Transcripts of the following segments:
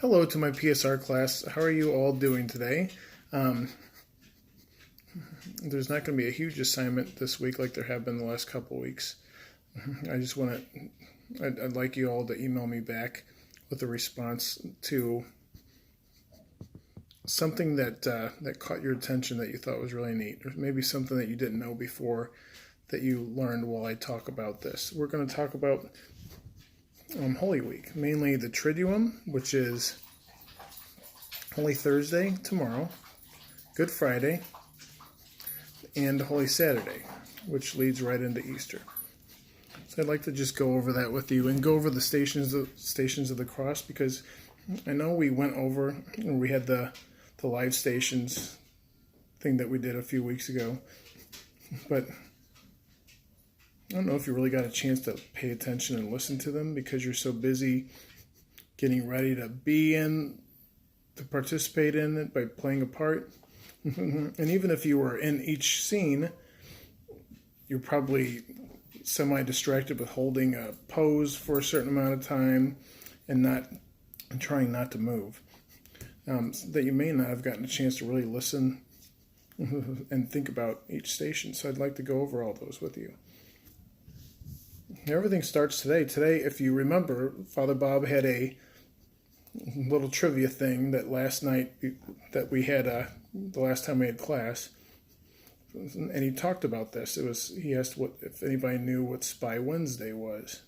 Hello to my PSR class. How are you all doing today? There's not going to be a huge assignment this week like there have been the last couple weeks. I'd like you all to email me back with a response to something that caught your attention that you thought was really neat, or maybe something that you didn't know before that you learned while I talk about this. We're going to talk about Holy Week, mainly the Triduum, which is Holy Thursday tomorrow, Good Friday, and Holy Saturday, which leads right into Easter. So I'd like to just go over that with you and go over the stations of the cross, because I know we went over and we had the live stations thing that we did a few weeks ago, but I don't know if you really got a chance to pay attention and listen to them because you're so busy getting ready to participate in it by playing a part. And even if you were in each scene, you're probably semi-distracted with holding a pose for a certain amount of time and trying not to move. That you may not have gotten a chance to really listen and think about each station. So I'd like to go over all those with you. Everything starts today. Today, if you remember, Father Bob had a little trivia thing that last night that we had the last time we had class, and he talked about this. He asked if anybody knew what Spy Wednesday was.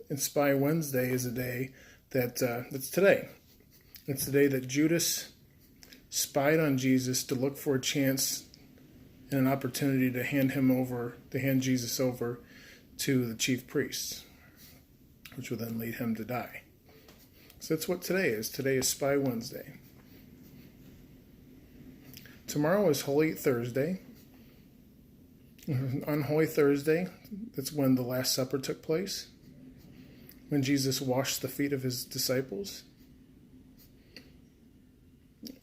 And Spy Wednesday is a day that's today. It's the day that Judas spied on Jesus to look for a chance and an opportunity to hand Jesus over to the chief priests, which would then lead him to die. So that's what today is. Today is Spy Wednesday. Tomorrow is Holy Thursday. On Holy Thursday, that's when the Last Supper took place, when Jesus washed the feet of his disciples,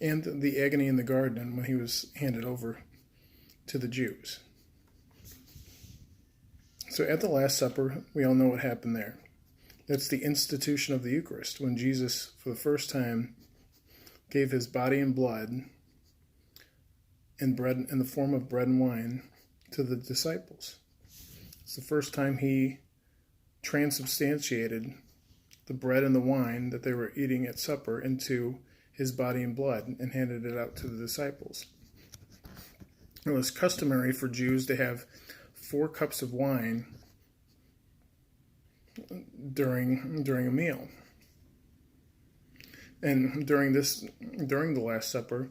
and the agony in the garden when he was handed over to the Jews. So at the Last Supper, we all know what happened there. That's the institution of the Eucharist, when Jesus, for the first time, gave his body and blood and bread in the form of bread and wine to the disciples. It's the first time he transubstantiated the bread and the wine that they were eating at supper into his body and blood and handed it out to the disciples. It was customary for Jews to have 4 cups of wine during a meal. And during the Last Supper,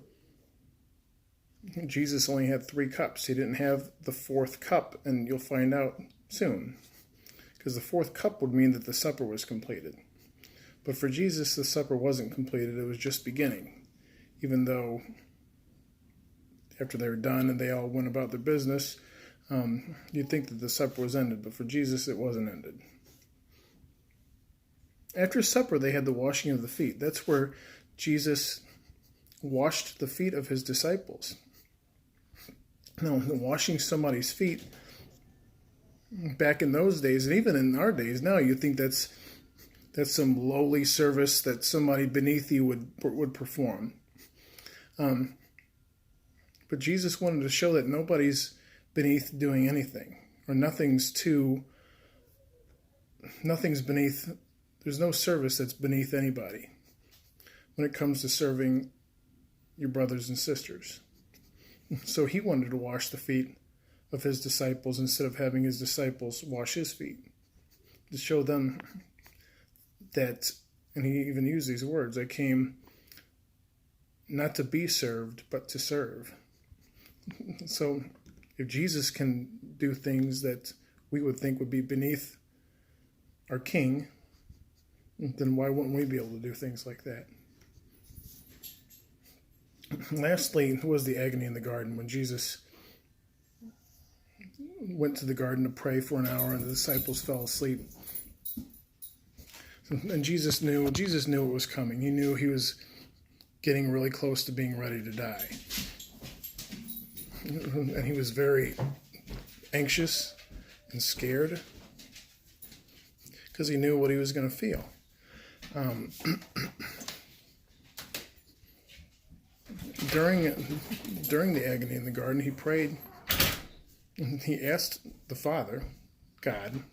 Jesus only had 3 cups. He didn't have the 4th cup, and you'll find out soon, because the 4th cup would mean that the supper was completed. But for Jesus, the supper wasn't completed. It was just beginning, even though after they were done and they all went about their business, you'd think that the supper was ended, but for Jesus, it wasn't ended. After supper, they had the washing of the feet. That's where Jesus washed the feet of his disciples. Now, washing somebody's feet back in those days, and even in our days now, you'd think that's some lowly service that somebody beneath you would perform. But Jesus wanted to show that nobody's beneath doing anything, or nothing's beneath. There's no service that's beneath anybody when it comes to serving your brothers and sisters. So he wanted to wash the feet of his disciples instead of having his disciples wash his feet, to show them that, and he even used these words, I came not to be served, but to serve. So if Jesus can do things that we would think would be beneath our King, then why wouldn't we be able to do things like that? Lastly was the agony in the garden, when Jesus went to the garden to pray for an hour and the disciples fell asleep. And Jesus knew it was coming. He knew he was getting really close to being ready to die. And he was very anxious and scared because he knew what he was going to feel. Um, during the agony in the garden, he prayed. He asked the Father, God,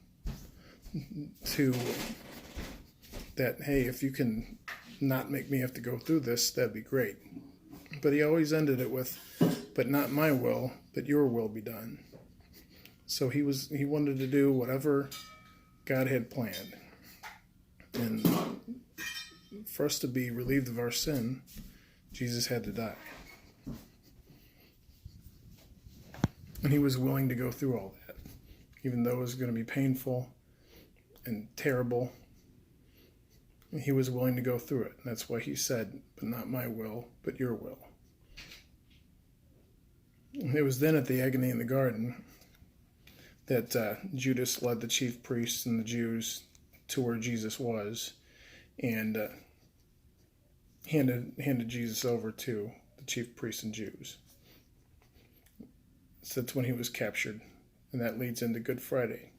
that, hey, if you can not make me have to go through this, that'd be great. But he always ended it with, but not my will, but your will be done. So he wanted to do whatever God had planned. And for us to be relieved of our sin, Jesus had to die. And he was willing to go through all that, even though it was going to be painful and terrible. He was willing to go through it. That's why he said, but not my will, but your will. And it was then at the agony in the garden that Judas led the chief priests and the Jews to where Jesus was and handed Jesus over to the chief priests and Jews. So that's when he was captured, and that leads into Good Friday.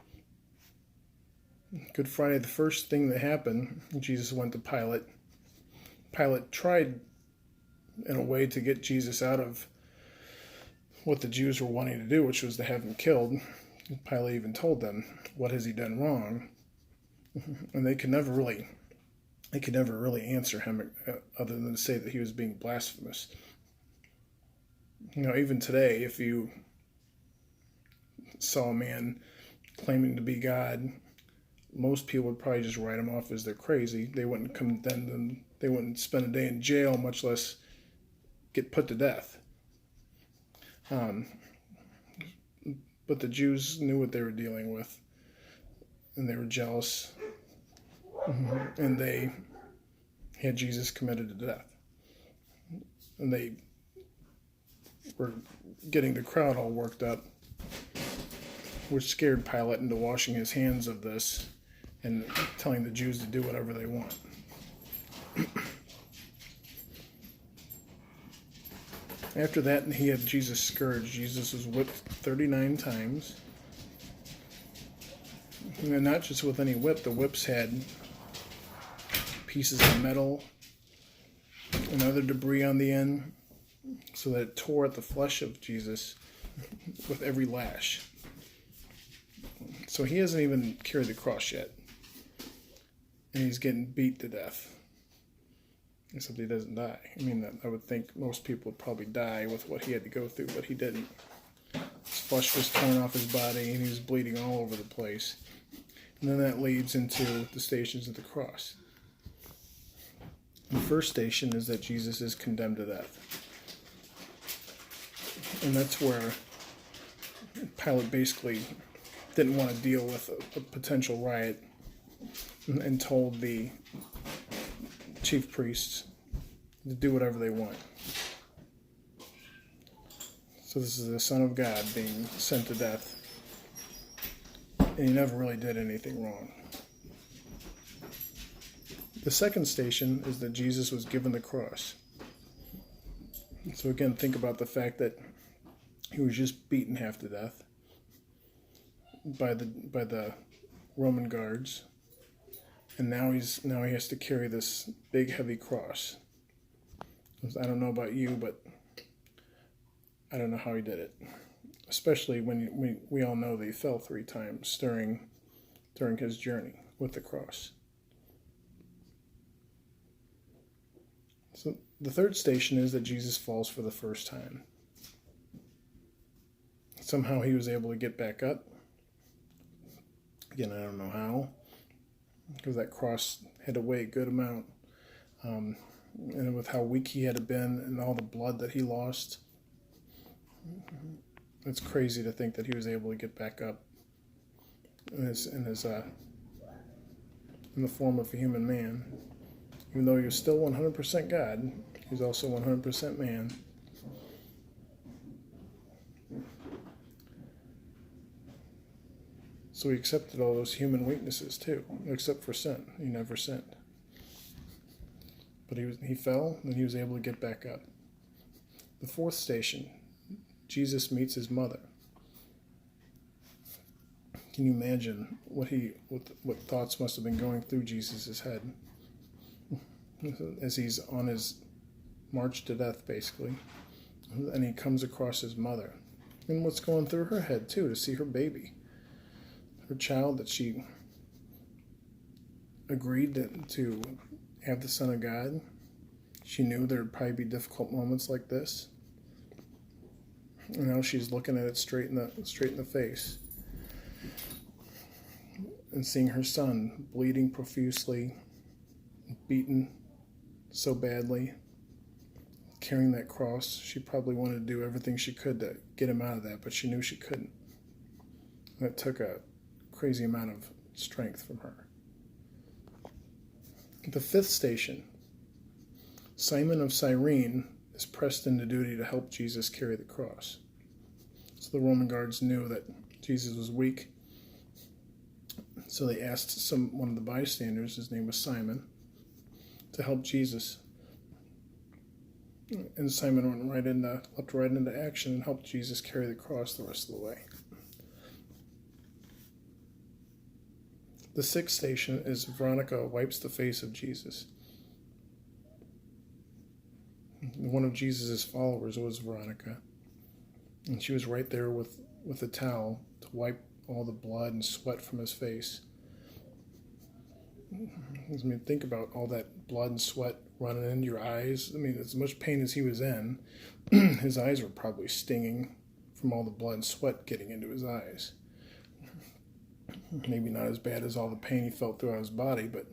Good Friday, the first thing that happened, Jesus went to Pilate. Pilate tried, in a way, to get Jesus out of what the Jews were wanting to do, which was to have him killed. Pilate even told them, what has he done wrong? And they could never really answer him other than to say that he was being blasphemous. You know, even today, if you saw a man claiming to be God, most people would probably just write him off as they're crazy. They wouldn't condemn them. They wouldn't spend a day in jail, much less get put to death. But the Jews knew what they were dealing with, and they were jealous, and they had Jesus committed to death. And they were getting the crowd all worked up, which scared Pilate into washing his hands of this and telling the Jews to do whatever they want. After that, he had Jesus scourged. Jesus was whipped 39 times. And not just with any whip. The whips had pieces of metal and other debris on the end, so that it tore at the flesh of Jesus with every lash. So he hasn't even carried the cross yet. And he's getting beat to death. Except he doesn't die. I mean, I would think most people would probably die with what he had to go through, but he didn't. His flesh was torn off his body, and he was bleeding all over the place. And then that leads into the stations of the cross. The first station is that Jesus is condemned to death. And that's where Pilate basically didn't want to deal with a potential riot and told the chief priests to do whatever they want. So this is the Son of God being sent to death, and he never really did anything wrong. The second station is that Jesus was given the cross. So again, think about the fact that he was just beaten half to death by the Roman guards, and now he has to carry this big heavy cross. I don't know about you, but I don't know how he did it. Especially when we all know that he fell 3 times during his journey with the cross. So the third station is that Jesus falls for the first time. Somehow he was able to get back up. Again, I don't know how, because that cross had to weigh a good amount. And with how weak he had been and all the blood that he lost, it's crazy to think that he was able to get back up in the form of a human man. Even though he was still 100% God, he was also 100% man. So he accepted all those human weaknesses too, except for sin. He never sinned. But he fell, and he was able to get back up. The fourth station, Jesus meets his mother. Can you imagine what thoughts must have been going through Jesus' head? as he's on his march to death, basically. And he comes across his mother. And what's going through her head, too, to see her baby, her child that she agreed to have the Son of God. She knew there would probably be difficult moments like this. And now she's looking at it straight in the face. And seeing her son bleeding profusely, beaten so badly, carrying that cross. She probably wanted to do everything she could to get him out of that, but she knew she couldn't. And it took a crazy amount of strength from her. The fifth station, Simon of Cyrene is pressed into duty to help Jesus carry the cross. So the Roman guards knew that Jesus was weak. So they asked one of the bystanders, his name was Simon, to help Jesus. And Simon leapt right into action and helped Jesus carry the cross the rest of the way. The sixth station is Veronica wipes the face of Jesus. One of Jesus' followers was Veronica. And she was right there with a towel to wipe all the blood and sweat from his face. I mean, think about all that blood and sweat running into your eyes. I mean, as much pain as he was in, his eyes were probably stinging from all the blood and sweat getting into his eyes. Maybe not as bad as all the pain he felt throughout his body, but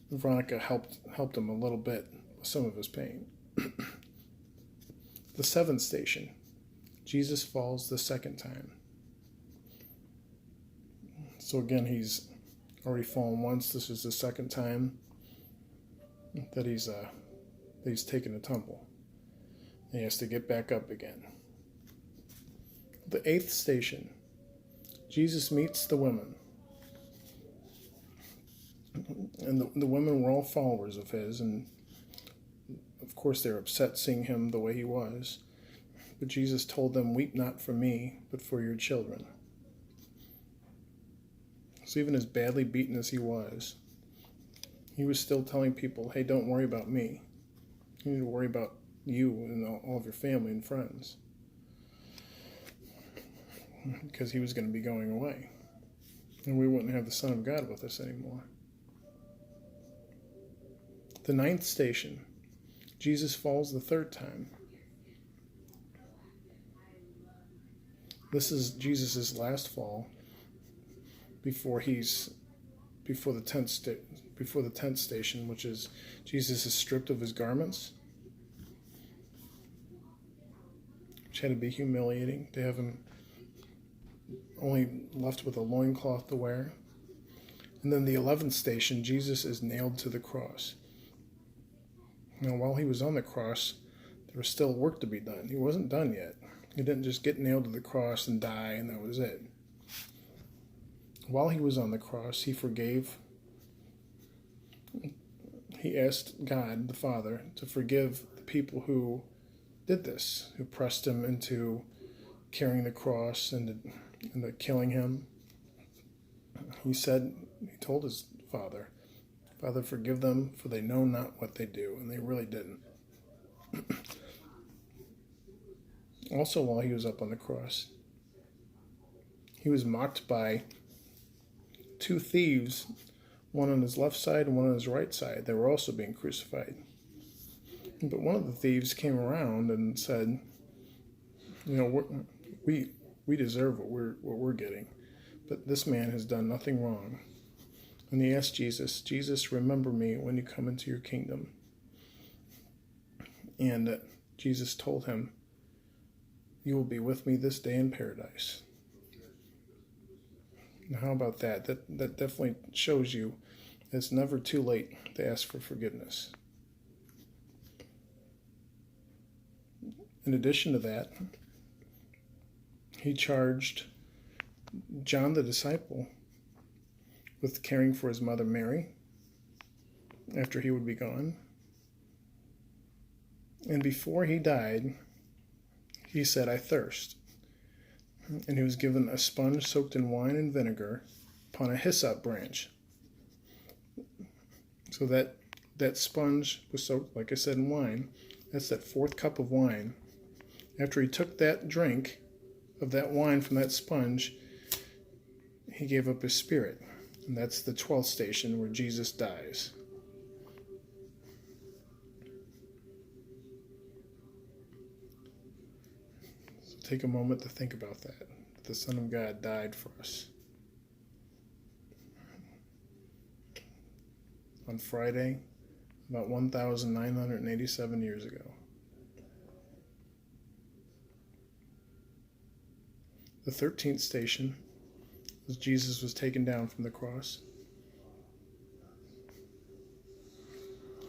Veronica helped him a little bit with some of his pain. The seventh station, Jesus falls the second time. So again, he's already fallen once. This is the second time that he's taken a tumble. And he has to get back up again. The eighth station, Jesus meets the women. And the women were all followers of his, and of course they were upset seeing him the way he was. But Jesus told them, "Weep not for me, but for your children." So even as badly beaten as he was still telling people, hey, don't worry about me. You need to worry about you and all of your family and friends. Because he was going to be going away. And we wouldn't have the Son of God with us anymore. The ninth station, Jesus falls the third time. This is Jesus' last fall before the tenth station, which is Jesus is stripped of his garments, which had to be humiliating to have him only left with a loincloth to wear. And then the 11th station, Jesus is nailed to the cross. Now, while he was on the cross, there was still work to be done. He wasn't done yet. He didn't just get nailed to the cross and die, and that was it. While he was on the cross, he forgave. He asked God, the Father, to forgive the people who did this, who pressed him into carrying the cross and killing him. He told his Father, "Father, forgive them, for they know not what they do," and they really didn't. Also, while he was up on the cross, he was mocked by two thieves, one on his left side and one on his right side. They were also being crucified. But one of the thieves came around and said, we deserve what we're getting, but this man has done nothing wrong. And he asked Jesus, remember me when you come into your kingdom. And Jesus told him, you will be with me this day in paradise. Now, how about that? That definitely shows you it's never too late to ask for forgiveness. In addition to that, he charged John the disciple with caring for his mother Mary after he would be gone. And before he died, he said, I thirst. And he was given a sponge soaked in wine and vinegar upon a hyssop branch. So that that sponge was soaked, like I said, in wine. That's that fourth cup of wine. After he took that drink of that wine from that sponge, he gave up his spirit. And that's the 12th station where Jesus dies. So take a moment to think about that. The Son of God died for us. On Friday, about 1,987 years ago. The 13th station was Jesus was taken down from the cross.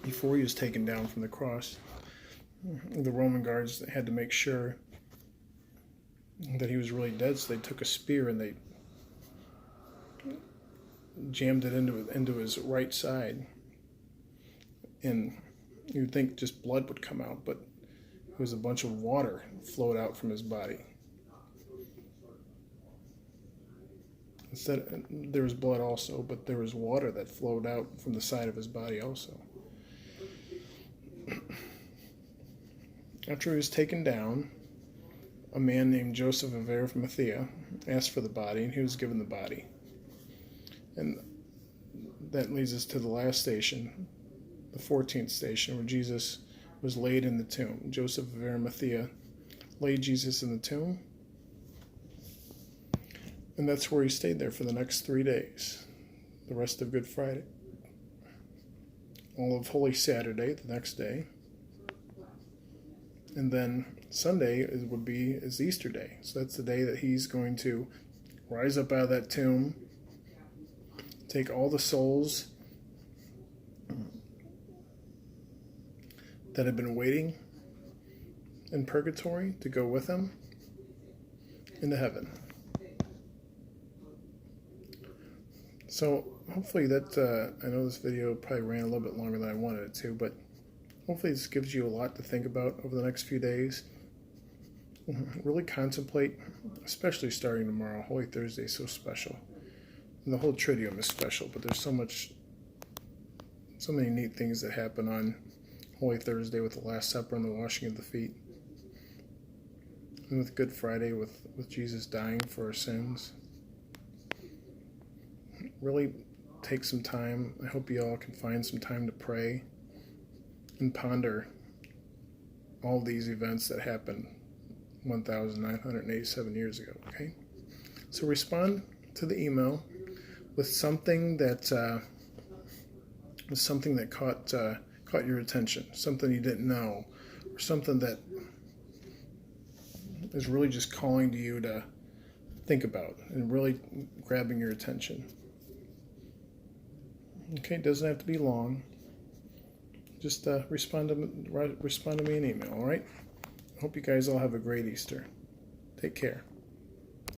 Before he was taken down from the cross, the Roman guards had to make sure that he was really dead, so they took a spear and they jammed it into his right side. And you'd think just blood would come out, but it was a bunch of water flowed out from his body. Instead, there was blood also, but there was water that flowed out from the side of his body also. After he was taken down, a man named Joseph of Arimathea asked for the body, and he was given the body. And that leads us to the last station, the 14th station, where Jesus was laid in the tomb. Joseph of Arimathea laid Jesus in the tomb, and that's where he stayed there for the next 3 days, the rest of Good Friday, all of Holy Saturday, the next day, and then Sunday is Easter Day. So that's the day that he's going to rise up out of that tomb, take all the souls that have been waiting in purgatory to go with him into heaven. So hopefully that, I know this video probably ran a little bit longer than I wanted it to, but hopefully this gives you a lot to think about over the next few days. Really contemplate, especially starting tomorrow. Holy Thursday is so special. And the whole Triduum is special, but there's so many neat things that happen on Holy Thursday with the Last Supper and the washing of the feet. And with Good Friday with Jesus dying for our sins. Really take some time. I hope you all can find some time to pray and ponder all these events that happened 1,987 years ago, okay? So respond to the email with something that caught your attention, something you didn't know, or something that is really just calling to you to think about and really grabbing your attention. Okay, it doesn't have to be long. Just respond to me an email, all right? Hope you guys all have a great Easter. Take care.